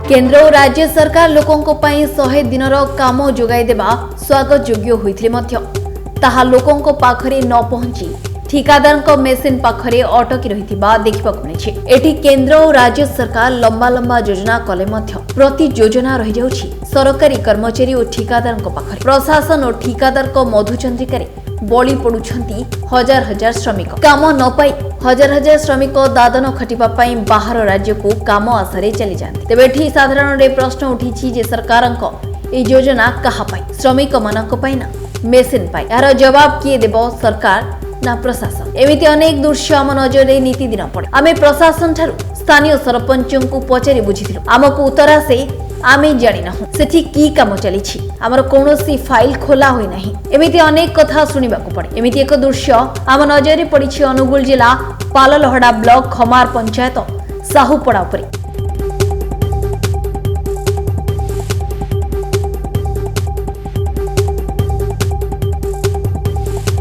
केंद्र और राज्य सरकार लोकों पई 100 दिनर काम जोगाई देबा स्वागत योग्य होइथिले मध्य ताहा लोकों पाखरे न पहुंची ठिकादार मेसिन पाखरे अटकी रहिथिबा देखिबाकु मिलिछि। एठी केंद्र और राज्य सरकार लंबा लंबा योजना कले मध्य प्रति योजना रहि जाउछि सरकारी कर्मचारी और ठिकादार पाखरे। प्रशासन और ठिकादार मधुचंद्रिकारे बळी पडुछंती हजार हजार श्रमिक। काम न पाई हजार हजार श्रमिक दादन खटिबा पई बाहर राज्य को काम आसारे चली जाते। तेबे एठी साधारण रे प्रश्न उठिछि जे सरकारक ए योजना कहा पाई श्रमिक मानक पाई ना मेसिन पाई। यार जवाब किए देबो सरकार ना प्रशासन। एमिति अनेक दृश्य आम नजर नीति दिन पड़े। आमे प्रशासन ठारू स्थानीय सरपंच को पचारि बुझिथिलु। आमको उत्तर आसे आमे जानि नाहु सेठी की काम चलीछि हमर कोनोसी फाइल खोला होई नाही। एमिति अनेक कथा सुनिबाकू पड़े। एमिति एक दृश्य आम नजर पड़िछि अनुगुल जिला पाललहड़ा ब्लॉक खमार पंचायत साहुपड़ा उपरे।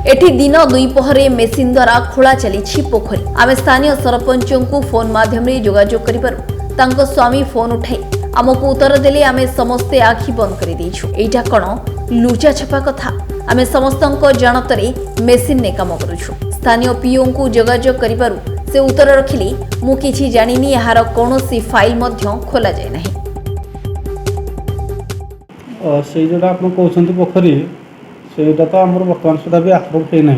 एठी दिन दुई पहरे मेसिन द्वारा खोला चली पोखरी। आमे स्थानीय सरपंच को फोन माध्यम रे जोगाजोग करिबारु तांको स्वामी फोन उठाई आमको उत्तर देले आमे समस्ते आखि बंद करि देइछु। एइटा कोन लुचा छपा कथा आमे समस्तंको जानतरे मेसिन ने काम करूछु। स्थानीय पीओ को जोगाजोग करिबारु से उत्तर रखिले मु किछि जानिनी यार कोनोसी फाइल मध्य खोला जाय नाही। से जोटा आपन कहउछंती पोखरी सेटा तो आमर बर्तमान सुधा भी आप्रूव है ना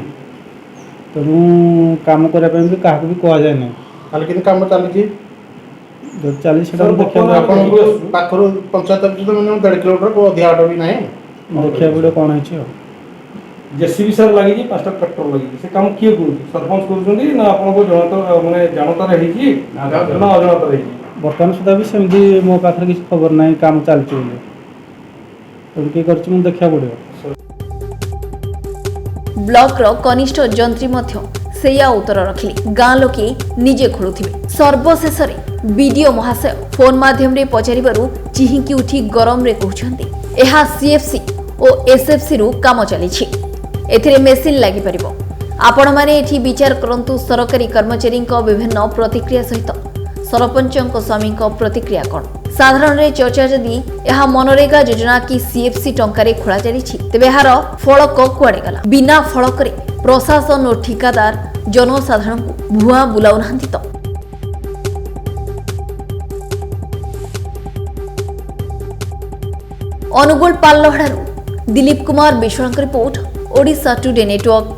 तेणु कम करने भी क्या भी कह जाए ना खाली कि काम चली चली देखा पाखर पंचायत मिनिमम 1.5 किलोमीटर को अधिक बाट भी ना देखा वीडियो कौन है जेसीबी सर लगी 5टा ट्रैक्टर लगी से काम किए करूँ सरपंच करूँ ना आपको जनता माने जानता रही ना अजाणता रही बर्तमान सुधा भी सेमती मो पाखे किसी खबर ना काम चलती किए कर देखा पड़ो। ब्लॉक रो कनिष्ठ जंत्री मध्य सेया उत्तर रखिले गाँ लोके निजे खोलुथिबे। सर्वशेष रे बीडीओ महाशय फोन माध्यम रे पचारिबारु चिहिंकी उठी गरम रे कहउछंती एहा सीएफसी और एसएफसी रु काम चलीछि एथिरे मेसिन लागि परिबो। आपण माने एठी विचार करंतु सरकारी कर्मचारी विभिन्न प्रतिक्रिया सहित सरपंच स्वामी प्रतिक्रिया कौन। साधारण रे चर्चा जदि यह मनरेगा योजना की सीएफसी टंकारे खोला चली तेबे यार फलक कुआड़े गला। बिना फलक रे प्रशासन और ठिकादार जनसाधारण को भुआ बुलाउ नाहंती तो। अनुगुल पाललहड़ारू Dilip Kumar Biswal report Odisha today network.